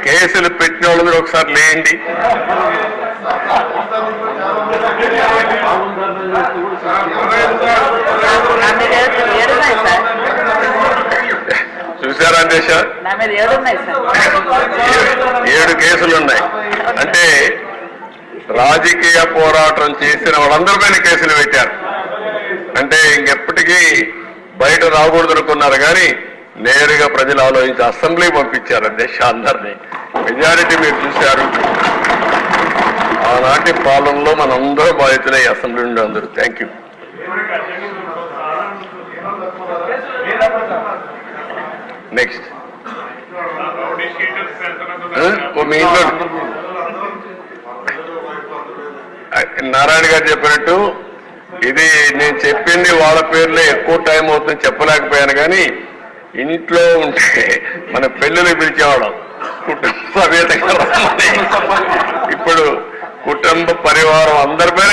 కేసులు పెట్టిన వాళ్ళు మీరు ఒకసారి లేండి. చూసారా దేశ 7 కేసులున్నాయి. అంటే రాజకీయ పోరాటం చేసిన వాళ్ళందరిపైన కేసులు పెట్టారు. అంటే ఇంకెప్పటికీ బయట రాకూడదు అనుకున్నారు కానీ నేరుగా ప్రజలు ఆలోచించి అసెంబ్లీ పంపించారు అధ్యక్ష అందరినీ. మెజారిటీ మీరు చూశారు. ఆనాటి పాలనలో మనందరూ బాధితులే అసెంబ్లీ నుండి అందరూ. Thank you. నెక్స్ట్ మీ ఇంట్లో నారాయణ గారు చెప్పినట్టు ఇది నేను చెప్పింది వాళ్ళ పేర్లే ఎక్కువ టైం అవుతుంది చెప్పలేకపోయాను కానీ ఇంట్లో ఉంటే మన పెళ్ళిళ్ళు పిలిచేవాళ్ళం కుటుంబ సమేతంగా. ఇప్పుడు కుటుంబ పరివారం అందరి